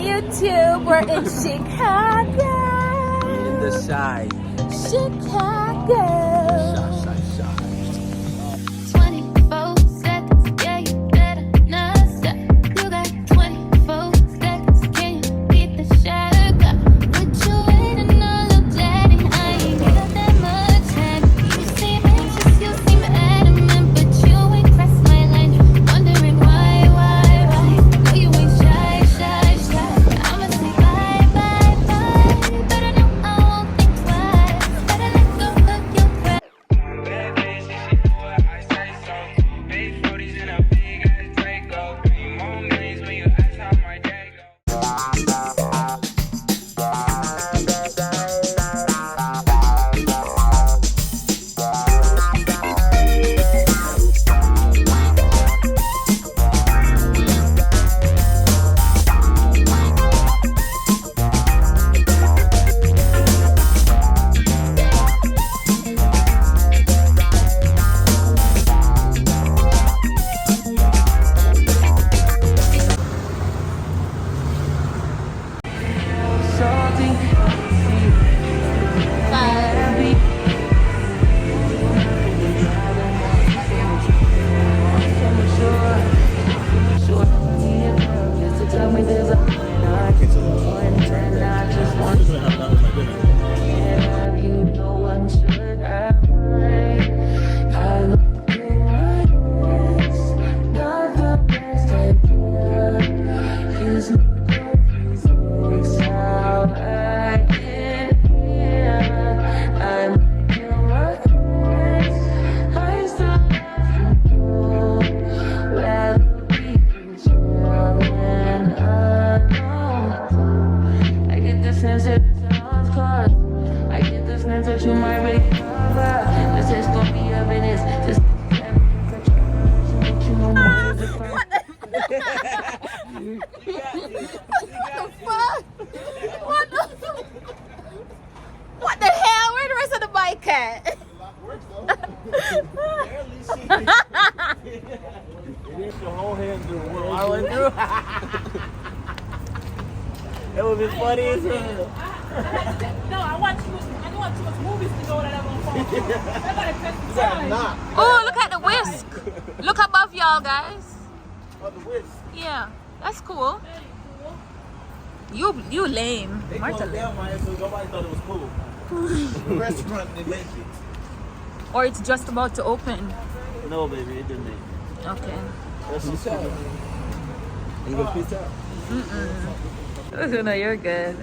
YouTube. We're in Chicago. In the shy. Chicago. Shy. 24 seconds, yeah, you better not stop. You got 24 seconds, can you beat the shot? What you waiting on, little daddy? I ain't got that much time. You seem anxious, you seem adamant, but you ain't pressed my line. Wondering why? No, you ain't shy. I'ma say bye. Better know I won't think twice. Better let go of your breath. What the hell? Where the rest of the bike at? Your whole hand through what I went through. It would be funny as hell. No, I don't want too much movies to go that I'm gonna fall. Oh, look at the whisk. Look above y'all, guys. Oh, the whisk. Yeah, that's cool. You lame. They Martha closed lame. down my ass, so nobody thought it was cool. The restaurant didn't make it. Or it's just about to open. No, baby, it didn't make it. Okay. That's peace out. You go peace out. No, you're good.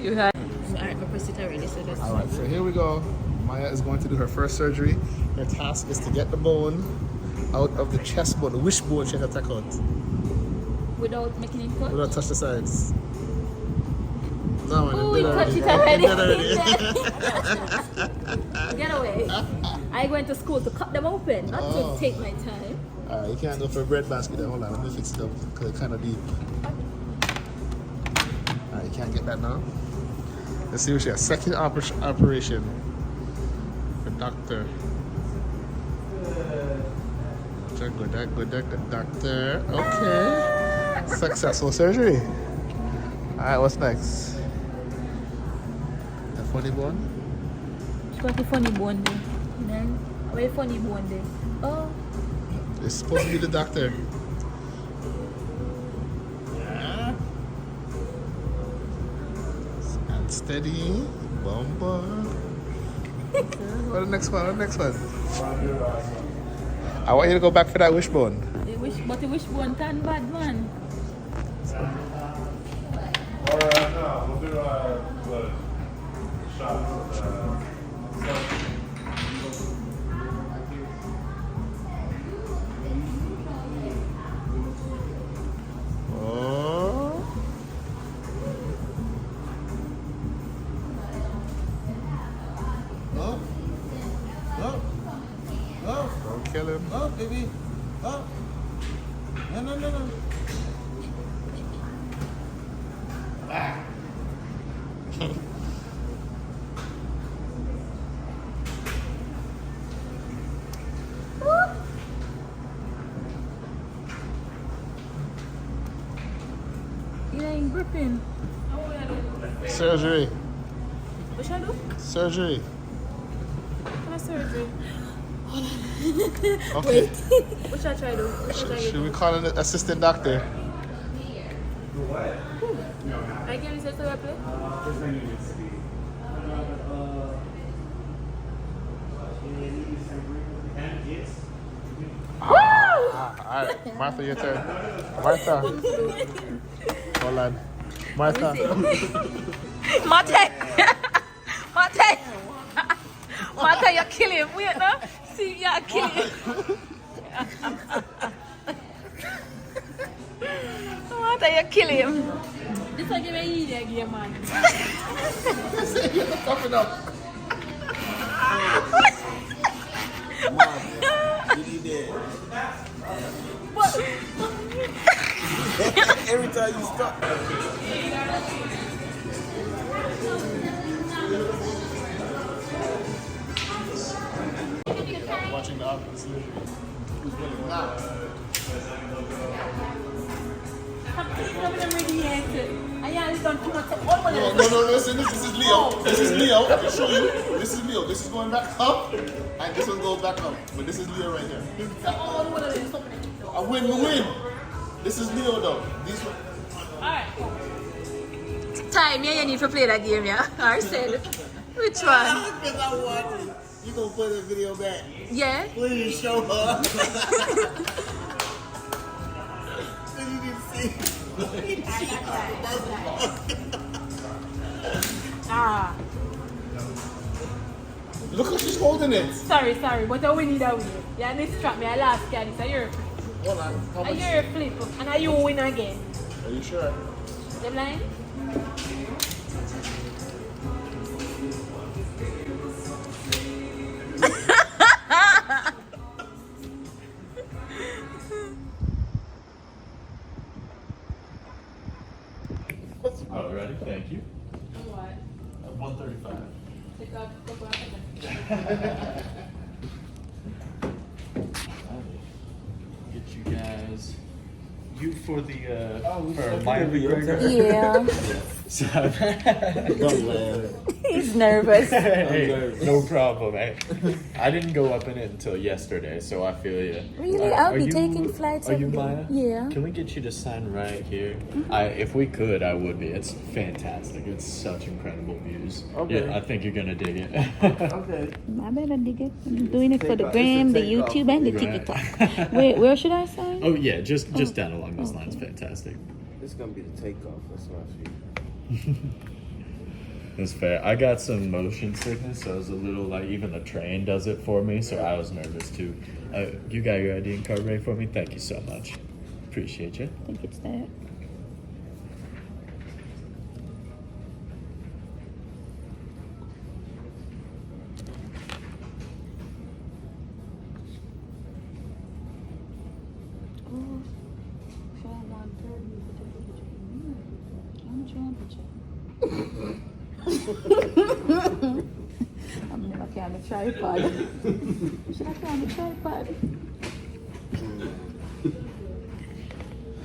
You had. Alright, my press it already, so that's. All right, so here we go. Maya is going to do her first surgery. Her task is to get the bone out of the chest bone, the wishbone she had to take out. Without making it cut? Without touch the sides. No, man, Oh, it we did touched it already. already. Get away. I went to school to cut them open, not to take my time. Alright, you can't go for a bread basket then. Hold on, let me fix it up because it's kind of deep. Alright, you can't get that now. Let's see what she has. Second operation. The doctor. Good doctor. Okay. Successful surgery. Alright, what's next? The funny bone? What the funny bone there? Then, where funny bone there? Oh. It's supposed to be the doctor. Yeah. And steady. Bumper. Okay. What the next one? I want you to go back for that wishbone. But the wishbone can bad, man. Alright, no, we'll do the shots. Oh. No. Don't kill him. No, baby. No. No. You ain't gripping. Surgery. What should I do? Surgery. What surgery? Okay. What should I try to do? What should I Should do? we call an assistant doctor? I give you this to play? Alright, Martha, your turn. Martha. Hold on. Martha. Mate! Mate! Mate, you're killing him. Wait, no? See, you're killing him. Mate, you're killing him. This is give me easy again, man. You're toughen up. Every time you stop. Watching the office. Who's winning now? No, listen, this is Leo. This is Leo. I can show you. This is Leo. This is going back up, and this one goes back up. But this is Leo right here. I win. This is Leo though. These one. Time, yeah, you need to play that game, yeah? Or said. Which one? Because I want it. You gonna play the video back? Yeah? Please show her. So you can see. Ah. Look how she's holding it. Sorry, but I win either way. Yeah, this trap me, I last guy, this is your flip. Hold on. How much? Your flip, and I you win again. Are you sure? Them line? Alrighty, thank you. What? 135. Take out a couple of seconds. Get you guys. You for the for Maya McGregor. Yeah. Don't laugh. He's nervous. Hey, no problem. Hey, I didn't go up in it until yesterday, so I feel you. Really? I'll be taking flights Are you every day. Maya? Yeah. Can we get you to sign right here? If we could, I would be. It's fantastic. It's such incredible views. Okay. Yeah, I think you're gonna dig it. Okay. I better dig it. I'm doing it for the Take off. gram, It's a the take off. YouTube, and the Right. TikTok. Wait, where should I sign? Oh yeah, just down along those lines. Fantastic. This is gonna be the takeoff. That's what I feel. That's fair. I got some motion sickness, so I was a little like, even the train does it for me, so I was nervous too. You got your ID and card ready for me? Thank you so much. Appreciate you. I think it's that. I'm never carrying a tripod. Should I carry a tripod?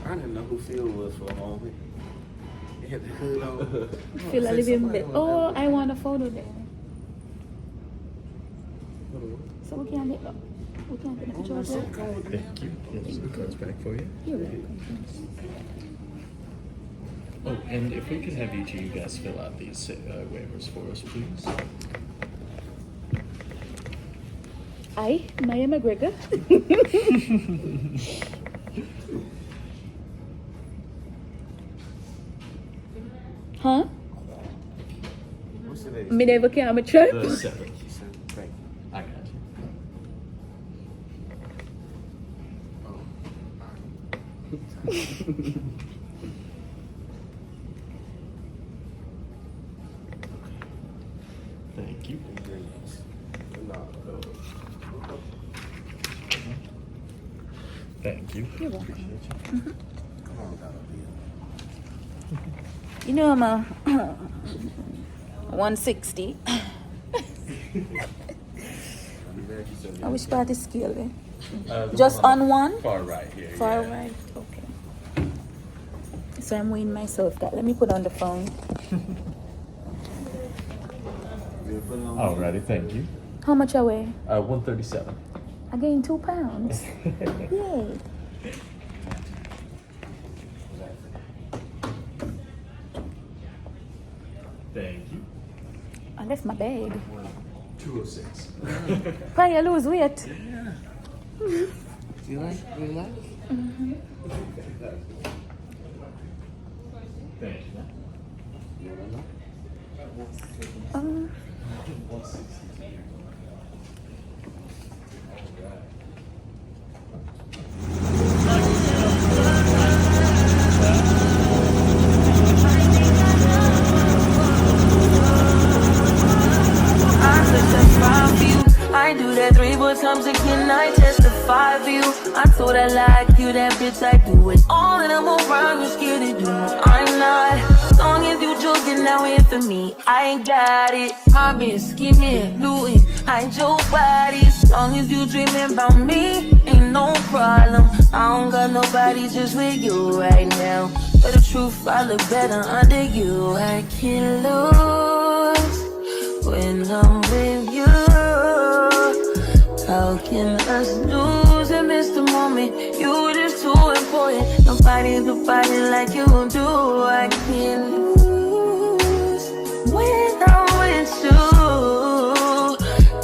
I didn't know who Phil was for a moment. He had the hood on. Feel a living bit. Oh, I want a photo there. So we can't get a picture of that. Thank you. Here's the cards back for you. You're welcome. Oh, and if we could have each of you guys fill out these waivers for us, please. I, Maya McGregor. Huh? What's the name? Me never came a trip. The 7th. Thank you. I got you. Thank you. Thank you. You're welcome. Appreciate you. You know, I'm a 160. I wish part is scale then. Just on one? Far right here. Far yeah. right. Okay. So I'm weighing myself. Let me put on the phone. Alrighty, thank you. How much I weigh? 137. I gained 2 pounds. Yay. Thank you. I left my bag. 206. Why you lose weight? You like? Thank you. Um, 160. I do that 3-4 times again, I testify for you. I told her like you, that bitch, I do it all and I'm around, you scared to do. I'm not, as long as you joking now in for me, I ain't got it. I've been scheming, looting, hide your body. As long as you dreaming about me, ain't no problem. I don't got nobody just with you right now. But the truth, I look better under you. I can't lose when I'm with you. How can us lose and miss the moment? You just too important. Nobody do body like you do. I can't lose when I'm with you.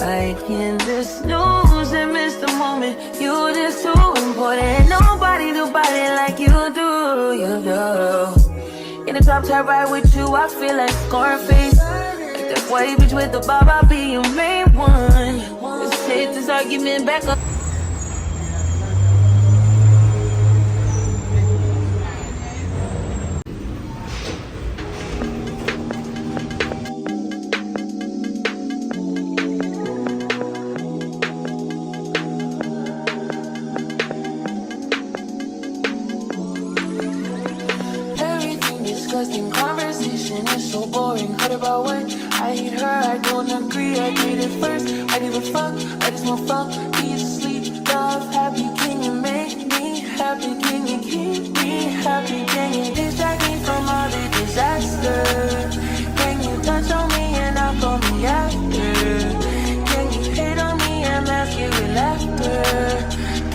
I can just lose and miss the moment. You just too important. Nobody do body like you do. You do. In the top tier ride with you, I feel like Scarface. Like that white bitch with the bob, I'll be your main one. Let's take this argument back up. Everything disgusting, conversation is so boring. Heard about what? I hate her, I don't agree. I did it first, I give a fuck, I just want fuck. Eat, sleep, love, happy. Can you make me happy? Can you keep me happy? Can you distract me from all the disaster? Can you touch on me and I'll call me after? Can you hate on me and mask it with laughter?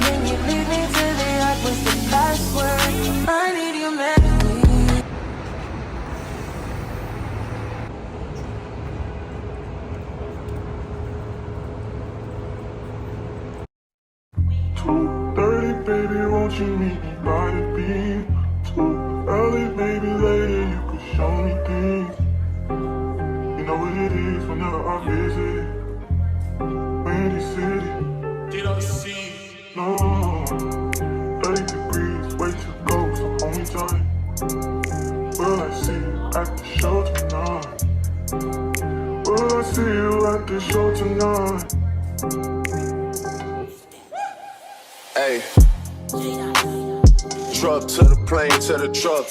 Can you leave me to the yard with the password? I need you, man. 2:30, baby, won't you meet me by the beam? Too early, baby, later you could show me things. You know what it is whenever I visit Windy City. Did I see? No, 30 degrees, way to go, so hold me tight. Will I see you at the show tonight? Will I see you at the show tonight? Hey. Truck to the plane, to the truck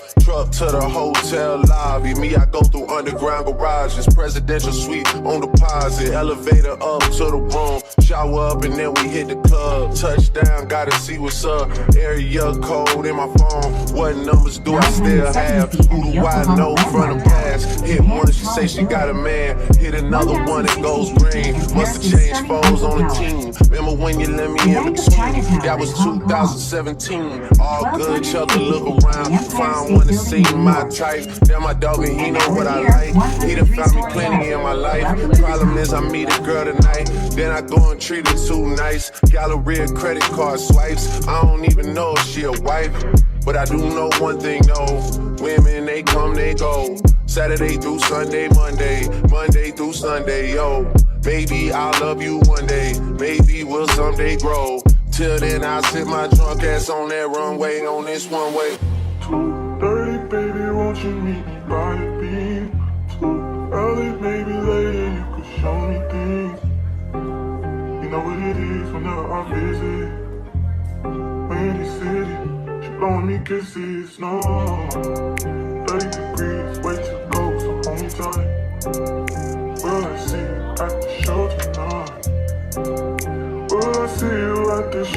to the hotel lobby. Me, I go through underground garages, presidential suite on deposit, elevator up to the room, shower up and then we hit the club. Touchdown, gotta see what's up. Area code in my phone. What numbers do I still have? Who do I know from the past? Hit one, she say she got a man. Hit another one, it goes green. Must have changed foes on the team. Remember when you let me in between? That was 2017. All good, chuck a look around. Find one to see my type. Damn, my dog and he know what I like. He done found me plenty in my life. Problem is I meet a girl tonight, then I go and treat her too nice. Galleria credit card swipes. I don't even know if she a wife, but I do know one thing though. Women, they come, they go. Saturday through Sunday, Monday through Sunday, yo. Maybe I'll love you one day. Maybe we'll someday grow. Till then, I'll sit my drunk ass on that runway, on this one way. 2:30, baby, won't you meet me by the beam? Too early, maybe later you could show me things. You know what it is whenever I visit Windy City. She blowing me kisses, no. 30 degrees, way to go, so hold me tight. at the show tonight? Will I see you at the